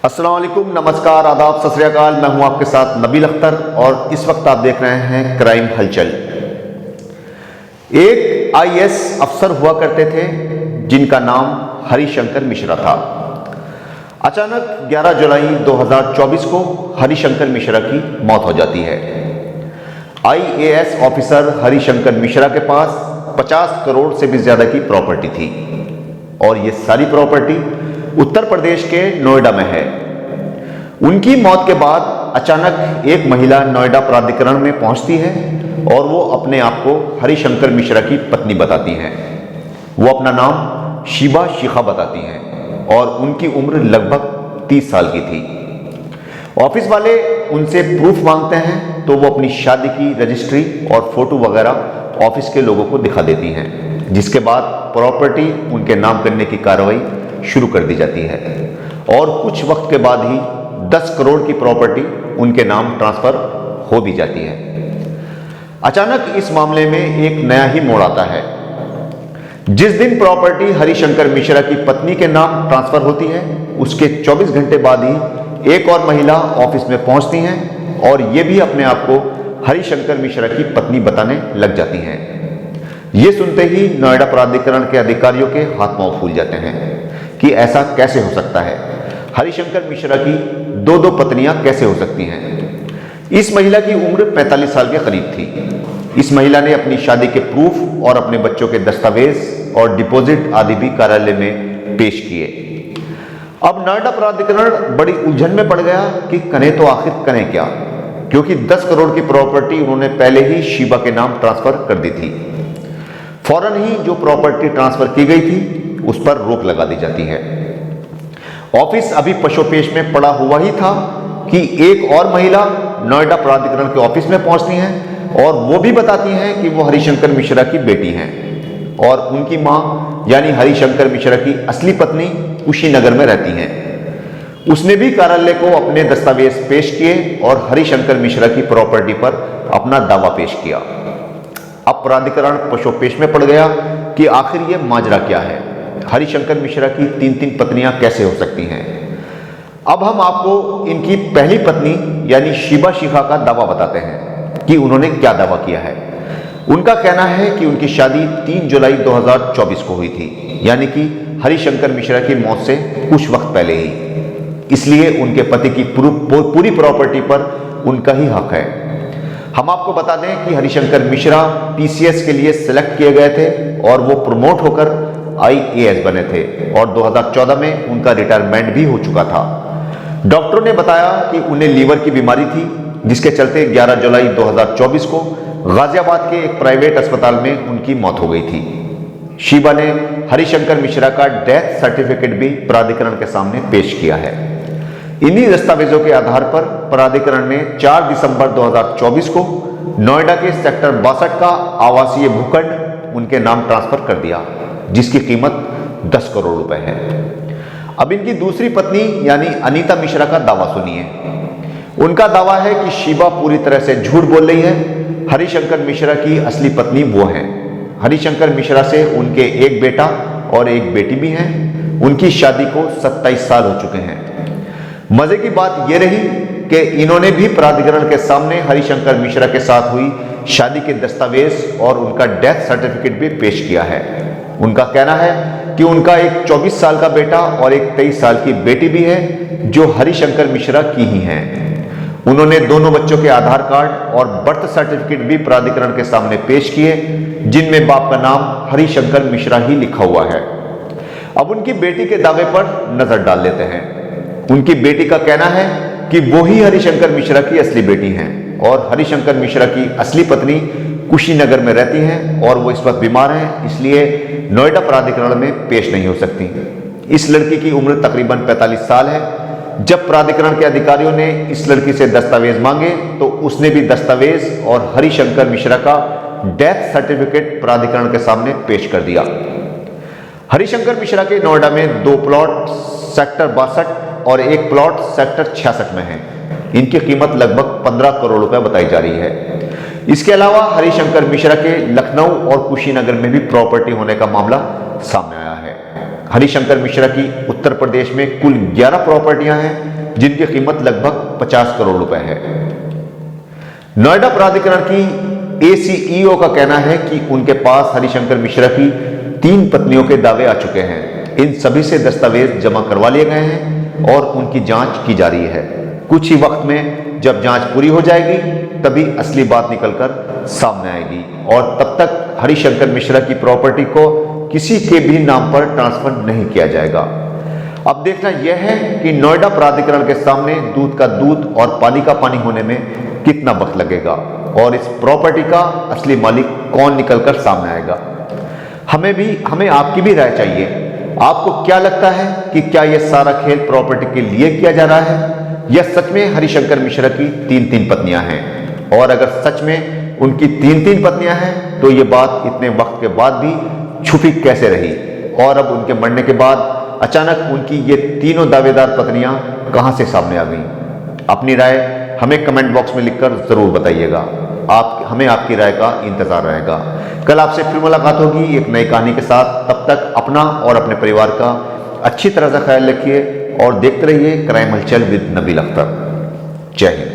अस्सलाम वालेकुम, नमस्कार, आदाब, सत श्री अकाल। मैं हूं आपके साथ नबील अख्तर और इस वक्त आप देख रहे हैं क्राइम हलचल। एक आईएएस अफसर हुआ करते थे जिनका नाम हरिशंकर मिश्रा था। अचानक 11 जुलाई 2024 को हरिशंकर मिश्रा की मौत हो जाती है। आईएएस ऑफिसर हरिशंकर मिश्रा के पास 50 करोड़ से भी ज्यादा की प्रॉपर्टी थी और ये सारी प्रॉपर्टी उत्तर प्रदेश के नोएडा में है। उनकी मौत के बाद अचानक एक महिला नोएडा प्राधिकरण में पहुंचती है और वो अपने आप को हरिशंकर मिश्रा की पत्नी बताती हैं। वो अपना नाम शीबा शिखा बताती हैं और उनकी उम्र लगभग 30 साल की थी। ऑफिस वाले उनसे प्रूफ मांगते हैं तो वो अपनी शादी की रजिस्ट्री और फोटो वगैरह ऑफिस के लोगों को दिखा देती हैं, जिसके बाद प्रॉपर्टी उनके नाम करने की कार्रवाई शुरू कर दी जाती है और कुछ वक्त के बाद ही 10 करोड़ की प्रॉपर्टी उनके नाम ट्रांसफर हो भी जाती है। अचानक इस मामले में एक नया ही मोड़ आता है। जिस दिन प्रॉपर्टी हरिशंकर मिश्रा की पत्नी के नाम ट्रांसफर होती है, उसके 24 घंटे बाद ही एक और महिला ऑफिस में पहुंचती हैं और ये भी अपने आप को हरिशंकर मिश्रा की पत्नी बताने लग जाती हैं। ये सुनते ही नोएडा प्राधिकरण के अधिकारियों के हाथ पांव फूल जाते हैं कि ऐसा कैसे हो सकता है। हरिशंकर मिश्रा की दो पत्नियां कैसे हो सकती हैं। इस महिला की उम्र 45 साल के करीब थी। इस महिला ने अपनी शादी के प्रूफ और अपने बच्चों के दस्तावेज और डिपॉजिट आदि भी कार्यालय में पेश किए। अब नोएडा प्राधिकरण बड़ी उलझन में पड़ गया कि करें तो आखिर करें क्या, क्योंकि 10 करोड़ की प्रॉपर्टी उन्होंने पहले ही शीबा के नाम ट्रांसफर कर दी थी। फौरन ही जो प्रॉपर्टी ट्रांसफर की गई थी उस पर रोक लगा दी जाती है। ऑफिस अभी पशोपेश में पड़ा हुआ ही था कि एक और महिला नोएडा प्राधिकरण के ऑफिस में पहुंचती हैं और वो भी बताती हैं कि वो हरिशंकर मिश्रा की बेटी हैं और उनकी मां यानी हरिशंकर मिश्रा की असली पत्नी कुशीनगर में रहती हैं। उसने भी कार्यालय को अपने दस्तावेज पेश किए और हरिशंकर मिश्रा की प्रॉपर्टी पर अपना दावा पेश किया। अब प्राधिकरण पशोपेश में पड़ गया कि आखिर ये माजरा क्या है। हरिशंकर मिश्रा की 3 पत्नियां कैसे हो सकती हैं। अब हम आपको इनकी पहली पत्नी यानी शीबा शिखा का दावा बताते हैं कि उन्होंने क्या दावा किया है। उनका कहना है कि उनकी शादी 3 जुलाई 2024 को हुई थी, यानी कि हरिशंकर मिश्रा की मौत से कुछ वक्त पहले ही। इसलिए उनके पति की पूरी प्रॉपर्टी पर उनका ही हक है। हम आपको बता दें कि हरिशंकर मिश्रा पीसीएस के लिए सिलेक्ट किए गए थे और वो प्रमोट होकर आईएएस बने थे और 2014 में उनका रिटायरमेंट भी हो चुका था। डॉक्टरों ने बताया कि उन्हें लीवर की बीमारी थी, जिसके चलते 11 जुलाई 2024 को गाजियाबाद के एक प्राइवेट अस्पताल में उनकी मौत हो गई थी। शीबा ने हरिशंकर मिश्रा का डेथ सर्टिफिकेट भी प्राधिकरण के सामने पेश किया है। इन्हीं दस्तावेजों के आधार पर प्राधिकरण ने 4 दिसंबर 2024 को नोएडा के सेक्टर 62 का आवासीय भूखंड उनके नाम ट्रांसफर कर दिया, जिसकी कीमत 10 करोड़ रुपए है। अब इनकी दूसरी पत्नी यानी अनीता मिश्रा का दावा सुनिए। उनका दावा है कि शीबा पूरी तरह से झूठ बोल रही है। हरिशंकर मिश्रा की असली पत्नी वो है। हरिशंकर मिश्रा से उनके एक बेटा और एक बेटी भी हैं। उनकी शादी को 27 साल हो चुके हैं। मजे की बात यह रही कि इन्होंने भी प्राधिकरण के सामने हरिशंकर मिश्रा के साथ हुई शादी के दस्तावेज और उनका डेथ सर्टिफिकेट भी पेश किया है। उनका कहना है कि उनका एक 24 साल का बेटा और एक 23 साल की बेटी भी है जो हरिशंकर मिश्रा की ही हैं। उन्होंने दोनों बच्चों के आधार कार्ड और बर्थ सर्टिफिकेट भी प्राधिकरण के सामने पेश किए, जिनमें बाप का नाम हरिशंकर मिश्रा ही लिखा हुआ है। अब उनकी बेटी के दावे पर नजर डाल लेते हैं। उनकी बेटी का कहना है कि वो ही हरिशंकर मिश्रा की असली बेटी हैं और हरिशंकर मिश्रा की असली पत्नी कुशीनगर में रहती हैं और वो इस वक्त बीमार हैं, इसलिए नोएडा प्राधिकरण में पेश नहीं हो सकती। इस लड़की की उम्र तकरीबन 45 साल है। जब प्राधिकरण के अधिकारियों ने इस लड़की से दस्तावेज मांगे तो उसने भी दस्तावेज और हरिशंकर मिश्रा का डेथ सर्टिफिकेट प्राधिकरण के सामने पेश कर दिया। हरिशंकर मिश्रा के नोएडा में 2 प्लॉट सेक्टर 62 और एक प्लॉट सेक्टर 66 में है। इनकी कीमत लगभग 15 करोड़ रुपए बताई जा रही है। इसके अलावा हरिशंकर मिश्रा के लखनऊ और कुशीनगर में भी प्रॉपर्टी होने का मामला सामने आया है। हरिशंकर मिश्रा की उत्तर प्रदेश में कुल 11 प्रॉपर्टियां हैं, जिनकी कीमत लगभग 50 करोड़ रुपए है। नोएडा प्राधिकरण की एसीईओ का कहना है कि उनके पास हरिशंकर मिश्रा की 3 पत्नियों के दावे आ चुके हैं। इन सभी से दस्तावेज जमा करवा लिए गए हैं और उनकी जांच की जा रही है। कुछ ही वक्त में जब जांच पूरी हो जाएगी तभी असली बात निकलकर सामने आएगी और तब तक हरिशंकर मिश्रा की प्रॉपर्टी को किसी के भी नाम पर ट्रांसफर नहीं किया जाएगा। अब देखना यह है कि नोएडा प्राधिकरण के सामने दूध का दूध और पानी का पानी होने में कितना वक्त लगेगा और इस प्रॉपर्टी का असली मालिक कौन निकलकर सामने आएगा। हमें आपकी भी राय चाहिए। आपको क्या लगता है कि क्या यह सारा खेल प्रॉपर्टी के लिए किया जा रहा है या सच में हरिशंकर मिश्रा की 3 पत्नियां हैं? और अगर सच में उनकी 3 पत्नियां हैं तो यह बात इतने वक्त के बाद भी छुपी कैसे रही और अब उनके मरने के बाद अचानक उनकी ये तीनों दावेदार पत्नियां कहां से सामने आ गईं? अपनी राय हमें कमेंट बॉक्स में लिखकर जरूर बताइएगा। हमें आपकी राय का इंतजार रहेगा। कल आपसे फिर मुलाकात होगी एक नई कहानी के साथ। तब तक अपना और अपने परिवार का अच्छी तरह से ख्याल रखिए और देखते रहिए क्राइम हलचल विद नबील अख्तर। जय हिंद।